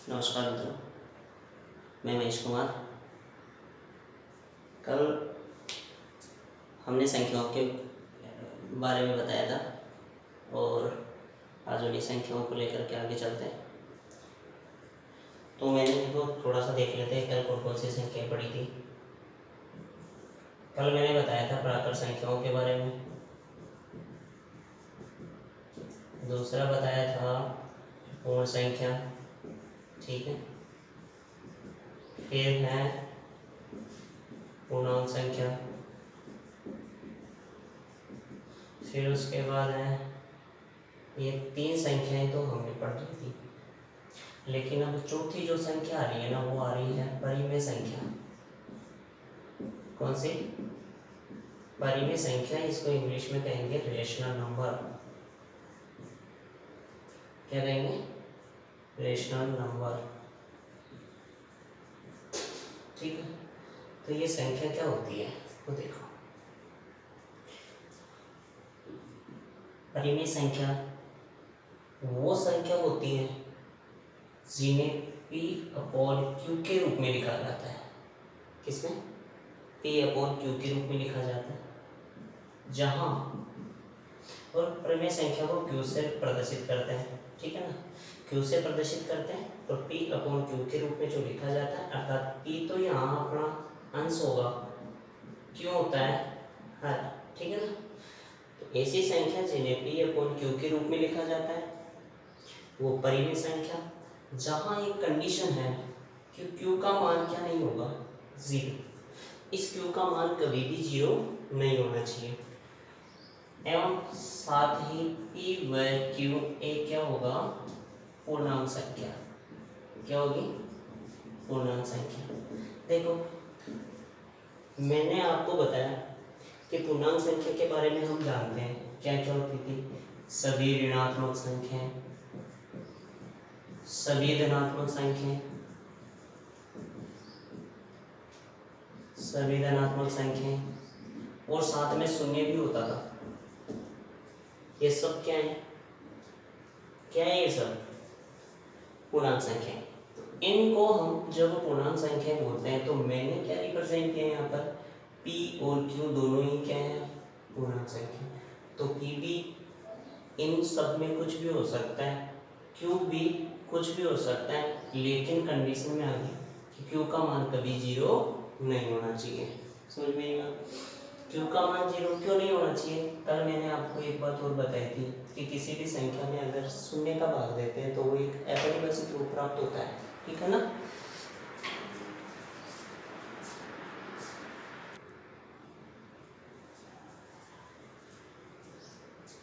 नमस्कार मित्रों, मैं महेश कुमार। कल हमने संख्याओं के बारे में बताया था और आज उन्हीं संख्याओं को लेकर के आगे चलते हैं। तो मैंने देखो थोड़ा सा देख लेते हैं कल कौन कौन सी संख्याएं पढ़ी थी। कल मैंने बताया था प्राकृत संख्याओं के बारे में, दूसरा बताया था पूर्ण संख्या, ठीक है। फिर है पूर्णांक संख्या, फिर उसके बाद है ये तीन संख्याएं तो हमने पढ़ ली थी, लेकिन अब चौथी जो संख्या आ रही है ना वो आ रही है परिमेय संख्या। कौन सी? परिमेय संख्या। इसको इंग्लिश में कहेंगे रेशनल नंबर। क्या कहेंगे? रेशनल नंबर, ठीक है। तो ये संख्या क्या होती है वो देखो। परिमेय संख्या वो संख्या होती है जिन्हें P/Q के रूप में लिखा जाता है। किसमें? P/Q के रूप में लिखा जाता है। जहां और परिमेय संख्या को Q से प्रदर्शित करते हैं, ठीक है ना। Q से प्रदर्शित करते हैं तो P/Q के रूप में जो लिखा जाता है, अर्थात P तो यहाँ अपना अंश होगा, Q होता है हर, ठीक है ना। तो ऐसी संख्या जिन्हें P/Q के रूप में लिखा जाता है वो परिमेय संख्या। जहां एक कंडीशन है कि Q का मान क्या नहीं होगा? 0। इस Q का मान कभी भी 0 नहीं होना चाहिए। एवं साथ ही P/Q एक क्या होगा? पूर्णांक संख्या। क्या होगी? पूर्णांक संख्या। देखो मैंने आपको बताया कि पूर्णांक संख्या के बारे में हम जानते हैं क्या क्या होती थी। सभी ऋणात्मक संख्याएं, सभी धनात्मक संख्याएं, सभी धनात्मक संख्याएं और साथ में शून्य भी होता था। ये सब क्या है? क्या है ये सब? पूर्णांक संख्या। इनको हम जब पूर्णांक संख्या बोलते हैं तो मैंने क्या रिप्रेजेंट किया यहाँ पर? P और Q दोनों ही क्या है? पूर्णांक संख्या। तो P भी इन सब में कुछ भी हो सकता है, Q भी कुछ भी हो सकता है, लेकिन कंडीशन में आ गई कि Q का मान कभी 0 नहीं होना चाहिए। समझ में आएगा? Q का मान 0 क्यों नहीं होना चाहिए? कल मैंने आपको एक बात और बताई थी कि किसी भी संख्या में अगर शून्य का भाग देते हैं तो वो एक अपरिभाषित रूप प्राप्त होता है, ठीक है ना।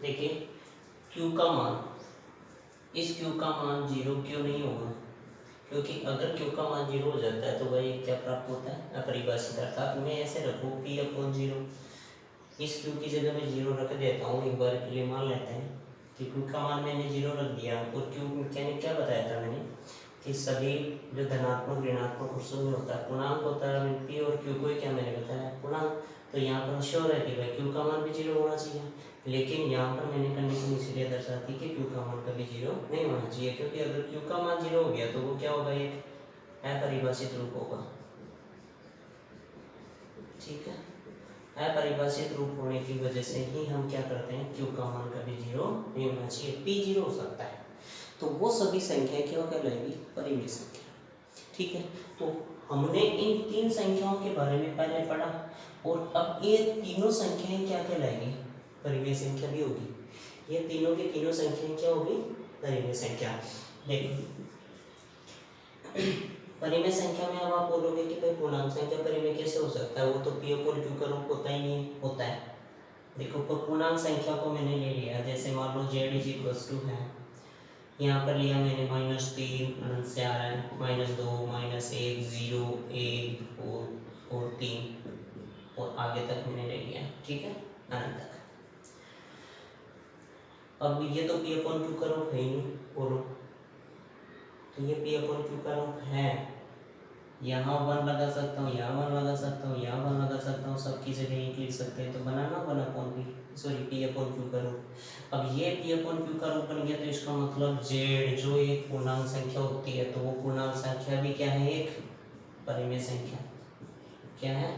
देखिए Q का मान, इस Q का मान 0 क्यों नहीं होगा? क्योंकि अगर Q का मान 0 हो जाता है तो वही क्या प्राप्त होता है? अपरिभाषित। अर्थात मैं ऐसे रखूँ P/0, इस Q की जगह मैं 0 रख देता हूँ। एक बार के लिए मान लेते हैं कि Q का मान मैंने 0 रख दिया और Q क्या बताया था मैंने कि सभी जो धनात्मक, ऋणात्मक और शून्य होता है पूर्णांक होता है। P और Q को क्या मैंने बताया? पूर्णांक। तो यहाँ पर श्योर है कि भाई Q का मान भी 0 होना चाहिए, लेकिन यहाँ पर मैंने कंडीशन इसलिए दर्शाती कि Q का मान कभी 0 नहीं होना चाहिए, क्योंकि अगर Q का मान 0 हो गया तो वो क्या होगा? एक अपरिभाषित रूप होगा, ठीक है। अपरिभाषित रूप होने की वजह से ही हम क्या करते हैं? Q का मान कभी 0 नहीं होना चाहिए, P 0 हो सकता है। तो वो सभी संख्याएं क्या कहलाएगी? परिमेय संख्या, ठीक है। तो हमने इन तीन संख्याओं के बारे में पहले पढ़ा और अब ये तीनों संख्याएं क्या कहलाएंगी? परिमेय संख्या भी होगी। ये तीनों की तीनों संख्याएं क्या होगी? परिमेय संख्या। देखो परिमेय संख्या में अब आप बोलोगे कि भाई पूर्णांक संख्या परिमेय कैसे हो सकता है? वो तो P/Q का रूप होता ही नहीं होता है। देखो पूर्णांक संख्या को मैंने ले लिया, जैसे मान लो Z है, यहाँ पर लिया मैंने -3 अनंत से आ रहा है, -2 -1 0 1 और 3 और आगे तक मैंने ले लिया, ठीक है, अनंत तक। अब ये तो P/Q का रूप है ही नहीं, बोलो तो ये P/Q का रूप है यहाँ 1 लगा सकता हूँ, यहाँ 1 लगा सकता हूँ, यहाँ 1 लगा सकता हूँ, सबकी जगह 1 लिख सकते हैं। तो बनाना 1/p, सॉरी p/q का रूप। अब ये p/q का रूप बन गया, तो इसका मतलब z जो एक पूर्णांक संख्या होती है, तो वो पूर्णांक संख्या भी क्या है, एक परिमेय संख्या। क्या है,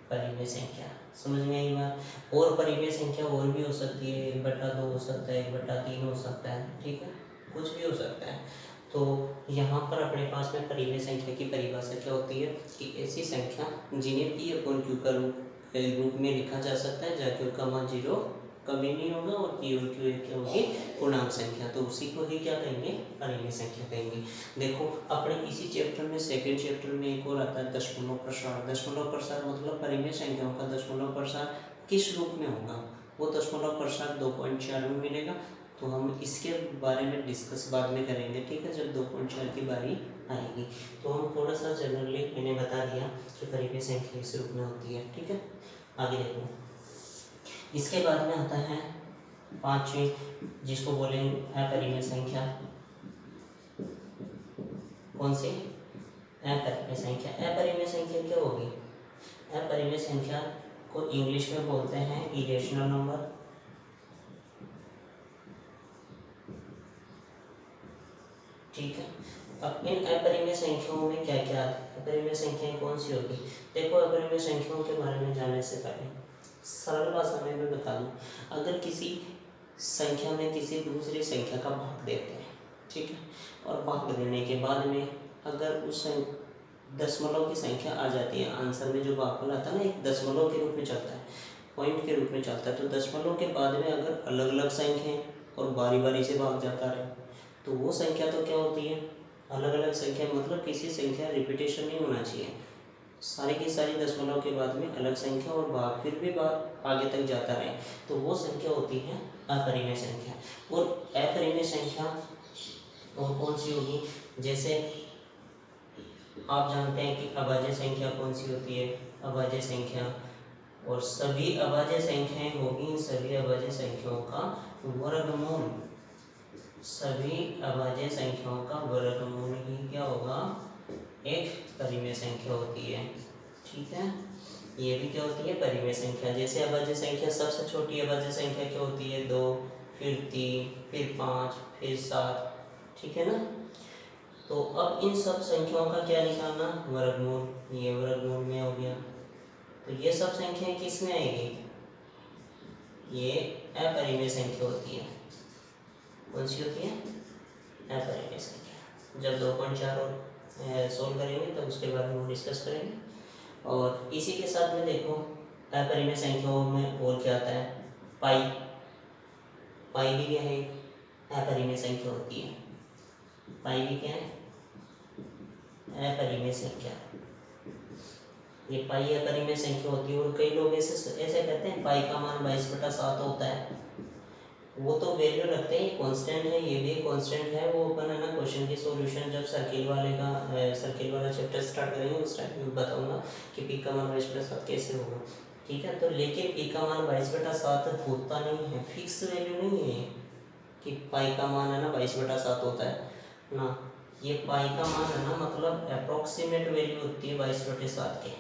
परिमेय संख्या। समझ में आई बात। और परिमेय संख्या और भी हो सकती है, 1/2 हो सकता है, 1/3 हो सकता है, ठीक है, कुछ भी हो सकता है। तो यहाँ पर अपने पास में परिमेय संख्या की परिभाषा क्या होती है कि ऐसी संख्या जिन्हें p/q का रूप में लिखा जा सकता है, जहाँ q का मान 0 कभी नहीं होगा और p/q क्या होगी, पूर्णांक संख्या, तो उसी को ही क्या कहेंगे, परिमेय संख्या कहेंगे। देखो अपने इसी चैप्टर में, सेकंड चैप्टर में एक और आता है दशमलव प्रसार। दशमलव प्रसार मतलब परिमेय संख्याओं का दशमलव प्रसार किस रूप में होगा, वो दशमलव प्रसार 2.4 में मिलेगा। तो हम इसके बारे में डिस्कस बाद में करेंगे, ठीक है, जब 2.4 की बारी आएगी। तो हम थोड़ा सा जनरली मैंने बता दिया कि परिमेय संख्या इस रूप में होती है, ठीक है। आगे देखो, इसके बाद में आता है पांचवी, जिसको बोलेंगे अपरिमेय संख्या। कौन सी, अपरिमेय संख्या। अपरिमेय संख्या क्या होगी, अपरिमेय संख्या को इंग्लिश में बोलते हैं इरेशनल नंबर। ठीक है। अब इन अपरिमेय संख्याओं में क्या क्या आता है, अपरिमेय संख्याएं कौन सी होगी। देखो अपरिमेय संख्याओं के बारे में जानने से पहले सरल भाषा में मैं बता दूं, अगर किसी संख्या में किसी दूसरी संख्या का भाग देते हैं, ठीक है, और भाग देने के बाद में अगर उस दशमलव की संख्या आ जाती है, आंसर में जो भागफल आता है ना, एक दशमलव के रूप में चलता है, पॉइंट के रूप में चलता है, तो दशमलव के बाद में अगर अलग अलग संख्याएं और बारी बारी से भाग जाता रहे, तो वो संख्या तो क्या होती है, अलग अलग संख्या, मतलब किसी संख्या रिपीटेशन नहीं होना चाहिए, सारी की सारी दशमलव के बाद में अलग संख्या और भाग फिर भी भाग आगे तक जाता रहे, तो वो संख्या होती है अपरिमेय संख्या। और अपरिमेय संख्या और कौन सी होगी, जैसे आप जानते हैं कि अभाज्य संख्या कौन सी होती है, अभाज्य संख्या, और सभी अभाज्य संख्याएं होगी, सभी अभाज्य संख्याओं का वर्गमूल, सभी अभाज्य संख्याओं का वर्गमूल ही क्या होगा, एक परिमेय संख्या होती है, ठीक है। ये भी क्या होती है, परिमेय संख्या। जैसे अभाज्य संख्या, सबसे छोटी अभाज्य संख्या क्या होती है, 2, फिर 3, फिर 5, फिर 7, ठीक है ना। तो अब इन सब संख्याओं का क्या निकालना, वर्गमूल, ये वर्गमूल में हो गया। तो ये सब संख्याएं किस में आएगी, ये अपरिमेय संख्या होती है। कौन सी होती है, अपरिमेय संख्या। जब 2.4 और सोल्व करेंगे तब उसके बारे में डिस्कस करेंगे। और इसी के साथ में देखो अपरिमेय संख्याओं में और क्या आता है, पाई। पाई भी क्या है, अपरिमेय संख्या होती है। पाई भी क्या है, अपरिमेय संख्या। ये पाई अपरिमेय संख्या होती है। और कई लोग ऐसे कहते हैं पाई का मान 22/7 होता है, वो तो वैल्यू रखते हैं, कांस्टेंट है, ये भी कांस्टेंट है। वो अपन है ना क्वेश्चन की सॉल्यूशन जब सर्किल वाला चैप्टर स्टार्ट करेंगे उस टाइम में बताऊंगा कि पी का मान 22/7 कैसे होगा, ठीक है। तो लेकिन पी का मान 22/7 होता नहीं है, फिक्स वैल्यू नहीं है कि पाई का मान है ना 22/7 होता है ना। ये पाई का मान है ना, मतलब अप्रोक्सीमेट वैल्यू होती है 22/7 के।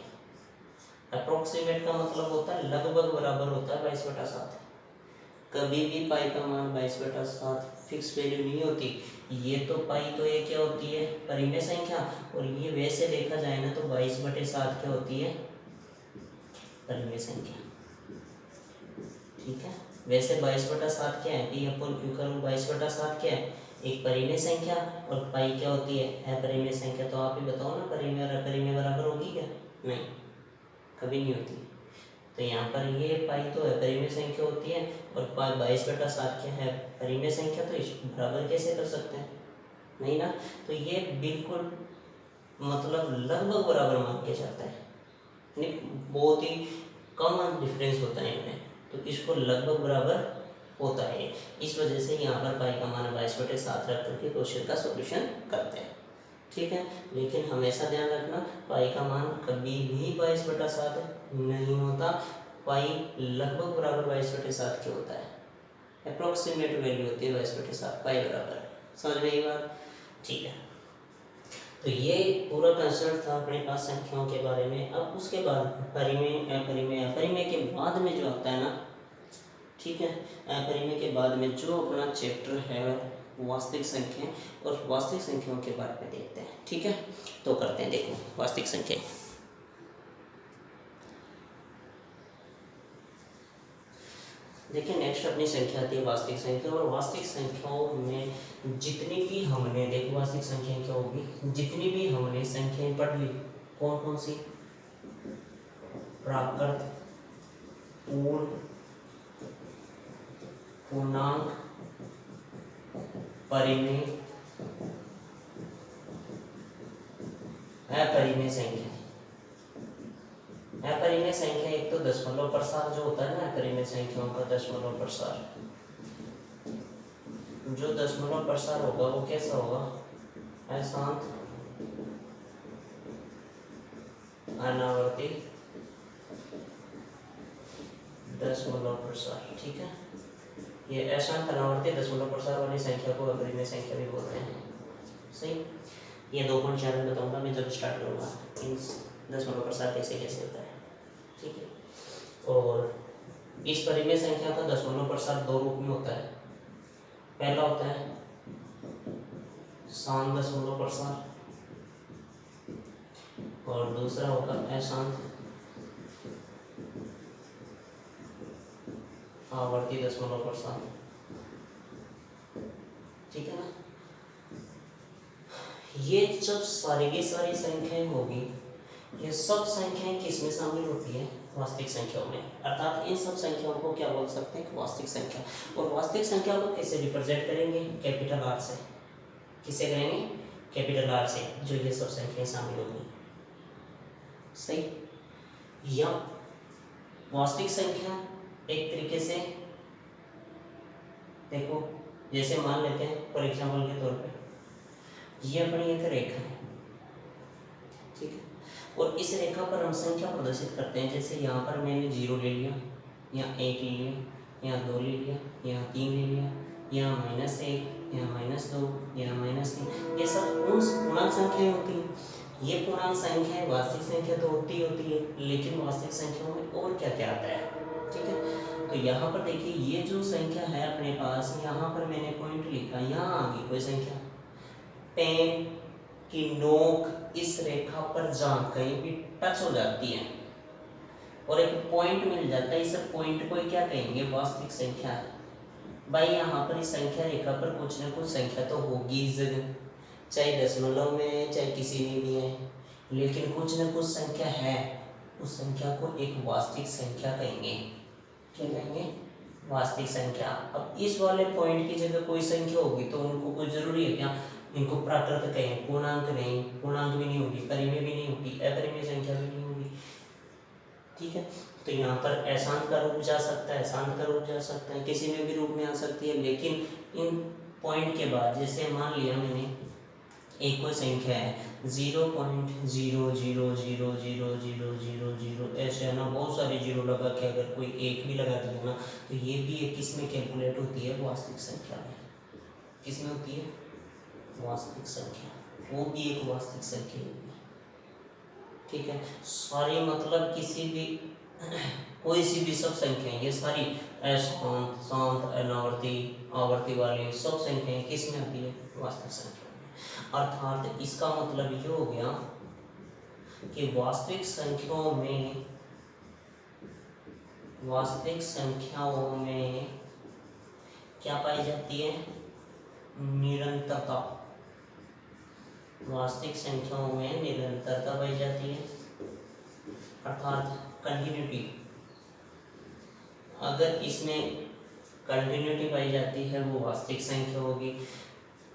अप्रोक्सीमेट का मतलब होता है लगभग बराबर होता है 22/7। कभी भी पाई का मान 22/7 फिक्स वैल्यू नहीं होती। ये तो पाई तो ये क्या होती है, परिमेय संख्या, और ये वैसे देखा जाए ना तो 22/7 क्या होती है, परिमेय संख्या, ठीक है। वैसे 22/7 क्या है, p/q का रूप 22/7 क्या है, एक परिमेय संख्या, और पाई क्या होती है, अपरिमेय संख्या। तो आप ही बताओ ना, परिमेय और अपरिमेय बराबर होगी क्या, नहीं, कभी नहीं होती। तो यहाँ पर ये पाई तो अपरिमेय संख्या होती है और 22/7 क्या है, परिमेय संख्या, तो इस बराबर कैसे कर सकते हैं, नहीं ना। तो ये बिल्कुल मतलब लगभग बराबर मान के जाता है, नहीं बहुत ही कम डिफरेंस होता है इनमें, तो इसको लगभग बराबर होता है। इस वजह से यहाँ पर पाई का मान 22/7 रख करके क्वेश्चन का सॉल्यूशन करते हैं, ठीक है। लेकिन हमेशा ध्यान रखना, पाई का मान कभी भी 22/7 नहीं होता, पाई लगभग बराबर 22/7 के होता है, अप्रोक्सीमेट वैल्यू होती है 22/7 पाई बराबर। समझ में ये बात, ठीक है। तो ये पूरा कंसेप्ट था अपने पास संख्याओं के बारे में। अब उसके बाद परिमेय, अपरिमेय, अपरिमेय के बाद में जो आता है ना, ठीक है, अपरिमेय के बाद में जो अपना चैप्टर है वास्तविक संख्या, और वास्तविक संख्याओं के बारे में देखते हैं। ठीक है, तो करते हैं, देखो वास्तविक संख्या। देखिए नेक्स्ट अपनी संख्या आती है वास्तविक संख्या, और वास्तविक संख्याओं में जितनी भी हमने, देखो वास्तविक संख्या क्या होगी, जितनी भी हमने संख्याएं पढ़ ली, कौन कौन सी, प्राकृत, पूर्ण, पूर्णांक, परिमेय, अपरिमेय संख्या। अपरिमेय संख्या एक तो दशमलव प्रसार जो होता है ना, अपरिमेय संख्याओं का दशमलव प्रसार, जो दशमलव प्रसार होगा वो कैसा होगा, अशांत, अनावर्ती दशमलव प्रसार। ठीक है, ये अशांत अनावर्ती दशमलव प्रसार वाली संख्या को अपरिमेय संख्या भी बोलते हैं। सही, ये 2.4 में बताऊंगा मैं जब स्टार्ट करूंगा इन दशमलव प्रसार कैसे कैसे होता है। ठीक है, और इस परिमेय संख्या का दशमलव प्रसार दो रूप में होता है। पहला होता है शांत दशमलव प्रसार, और दूसरा होगा अशांत आवर्ती दशमलव प्रसार। ठीक है ना, ये जब सारी की सारी संख्याएं होगी, ये सब संख्याएं किस में शामिल होती है, वास्तविक संख्याओं में, अर्थात इन सब संख्याओं को क्या बोल सकते हैं, वास्तविक संख्या। और वास्तविक संख्या को कैसे रिप्रेजेंट करेंगे, कैपिटल आर से। किसे करेंगे, कैपिटल आर से, जो ये सब संख्याएं शामिल होंगी। सही, या वास्तविक संख्या एक तरीके से देखो, जैसे मान लेते हैं फॉर एग्जाम्पल के तौर पे, ये अपनी एक रेखा है। ठीक है, और इस रेखा पर हम संख्या प्रदर्शित करते हैं। जैसे यहाँ पर मैंने 0 ले लिया, यहाँ 1 ले लिया, यहाँ 2 ले लिया, यहाँ 3 ले लिया, यहाँ -1, यहाँ -2, यहाँ -3, ये सब पूर्णांक संख्याएं होती हैं। ये पूर्णांक संख्याएं वास्तविक संख्या तो होती है, लेकिन वास्तविक संख्याओं में और क्या क्या आता है। ठीक है, तो यहाँ पर देखिए, ये जो संख्या है अपने पास, यहाँ पर मैंने पॉइंट लिखा, यहाँ आ गई कोई संख्या, पेन की नोक इस रेखा पर जहाँ कहीं भी टच हो जाती है और एक पॉइंट मिल जाता है, इस पॉइंट को क्या कहेंगे, वास्तविक संख्या है। भाई यहाँ पर इस संख्या रेखा पर कुछ ना कुछ संख्या तो होगी इस जगह, चाहे दशमलव में है चाहे किसी में भी है, लेकिन कुछ ना कुछ संख्या है, उस संख्या को एक वास्तविक संख्या कहेंगे। क्या कहेंगे, वास्तविक संख्या। अब इस वाले पॉइंट की जगह कोई संख्या होगी तो उनको कोई जरूरी है क्या, इनको प्राकृत कहें, पूर्णांक नहीं, पूर्णांक भी नहीं होगी, परिमेय भी नहीं होगी, अपरिमेय संख्या भी नहीं होगी। ठीक है, तो यहाँ पर अशांत का रूप जा सकता है, शांत का रूप जा सकता है, किसी में भी रूप में आ सकती है, लेकिन इन पॉइंट के बाद, जैसे मान लिया मैंने एक कोई संख्या है 0.0000000, ऐसे है ना, बहुत सारे जीरो लगा के अगर कोई एक भी लगा दिया ना, तो ये भी एक किस में कैलकुलेट होती है, वास्तविक संख्या में। किस में होती है, वास्तविक संख्या, वो भी एक वास्तविक संख्या होगी। ठीक है, सारी मतलब किसी भी कोई सी भी सब संख्याएं, ये सारी अशांत, शांत, अनावर्ती, आवर्ती वाली सब संख्याएं किस में आती है, वास्तविक संख्या में। अर्थात इसका मतलब ये हो गया कि वास्तविक संख्याओं में क्या पाई जाती है, निरंतरता। वास्तविक संख्याओं में निरंतरता पाई जाती है, अर्थात कंटिन्यूटी। अगर इसमें कंटिन्यूटी पाई जाती है वो वास्तविक संख्या होगी।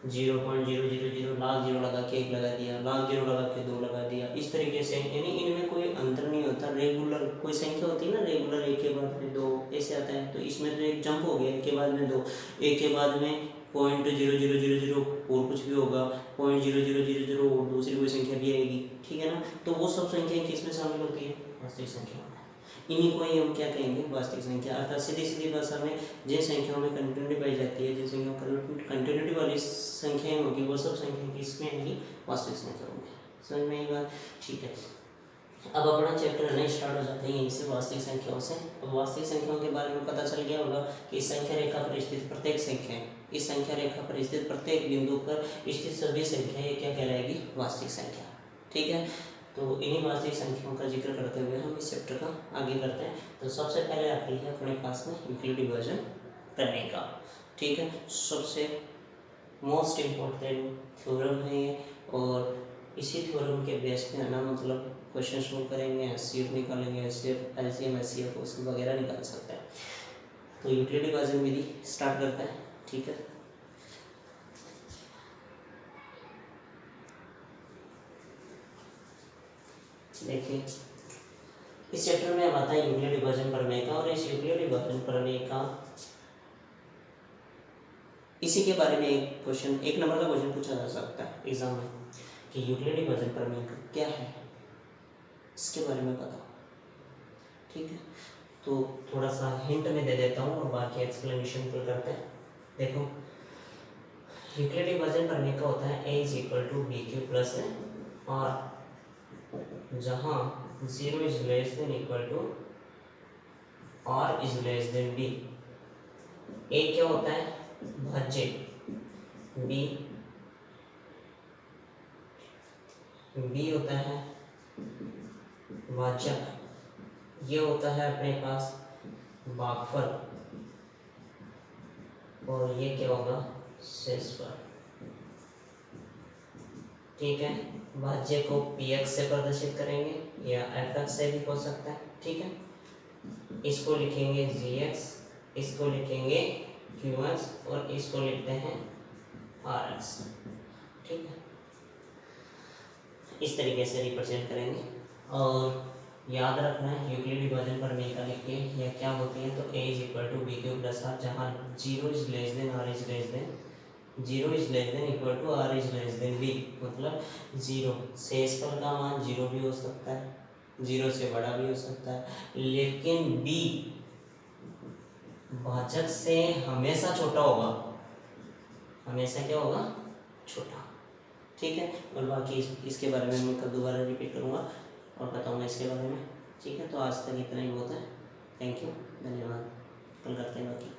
0.000 लाख जीरो लगा के 1 लगा दिया, लाख जीरो लगा के 2 लगा दिया, इस तरीके से, यानी इनमें कोई अंतर नहीं होता। रेगुलर कोई संख्या होती है ना, रेगुलर एक के बाद में 2 ऐसे आता है, तो इसमें तो एक जंप हो गया, एक के बाद में 2, एक के बाद में 0.0000 और कुछ भी होगा, 0.0000 और दूसरी कोई संख्या भी आएगी। ठीक है ना, तो वो सब संख्याएं किस में शामिल होती है, वास्तविक संख्या में। इन्हीं को ही हम क्या कहेंगे, वास्तविक संख्या। अर्थात सीधी सीधी भाषा में जिन संख्याओं में कंटिन्यूटी पाई जाती है, जिन संख्याओं में कंटिन्यूटी वाली संख्याएं होगी, वो सब संख्या किसमें आएंगी, वास्तविक संख्या होंगी। समझ में आई बात? ठीक है, अब अपना चैप्टर नए स्टार्ट हो जाते हैं यहीं से, वास्तविक संख्याओं से। अब वास्तविक संख्याओं के बारे में पता चल गया होगा कि इस संख्या रेखा पर स्थित प्रत्येक संख्या, इस संख्या रेखा पर स्थित प्रत्येक बिंदु पर स्थित सभी संख्याएं क्या कहलाएगी, वास्तविक संख्या। ठीक है, तो इन्हीं वास्तविक संख्याओं का जिक्र करते हुए हम इस चैप्टर का आगे करते हैं। तो सबसे पहले आती है अपने पास में यूक्लिड डिवीजन करने का। ठीक है, सबसे मोस्ट इम्पोर्टेंट थ्योरम है ये, और इसी थ्योरम के बेस पे है ना, मतलब क्वेश्चन सोल्व करेंगे, एचसीएफ निकालेंगे, एचसीएफ एलसीएम एचसीएफ उसकी वगैरह निकाल सकते हैं। तो यूक्लिड डिवीजन विधि स्टार्ट करते हैं। ठीक है, देखिए इस चैप्टर में हम आता है यूक्लिड डिवीजन प्रमेय का, और इस यूक्लिड डिवीजन प्रमेय का इसी के बारे में एक क्वेश्चन, एक नंबर का क्वेश्चन पूछा जा सकता है एग्जाम में कि यूक्लिड डिवीजन प्रमेय क्या है, इसके बारे में बताओ। ठीक है, तो थोड़ा सा हिंट में दे देता हूँ और बाकी एक्सप्लेनेशन फिर करते हैं। देखो यूक्लिड डिवीजन प्रमेय का होता है a is equal to b q plus r, जहाँ 0 is less than equal to r is less than b। a क्या होता है, भाज्य, b होता है वाचक, ये होता है अपने पास भागफल, और ये क्या होगा, शेषफल। ठीक है, भाज्य को px से प्रदर्शित करेंगे या fx से भी हो सकता है। ठीक है, इसको लिखेंगे gx, इसको लिखेंगे qx, और इसको लिखते हैं rx। ठीक है, इस तरीके से रिप्रेजेंट करेंगे। और याद रखना है यूक्लिड डिवीजन प्रमेय का लिखिए यह क्या होती है, तो a is equal to b q plus r, जहाँ 0 is less than r is less than 0 is less than equal to r is less than b। मतलब 0 शेषफल का मान 0 भी हो सकता है, 0 से बड़ा भी हो सकता है, लेकिन b भाजक से हमेशा छोटा होगा, हमेशा क्या होगा, छोटा। ठीक है, और बाकी इसके बारे में मैं कल दोबारा रिपीट करूँगा और बताऊँगा इसके बारे में। ठीक है, तो आज तक इतना ही बहुत है। थैंक यू, धन्यवाद, कल करते हैं बाकी।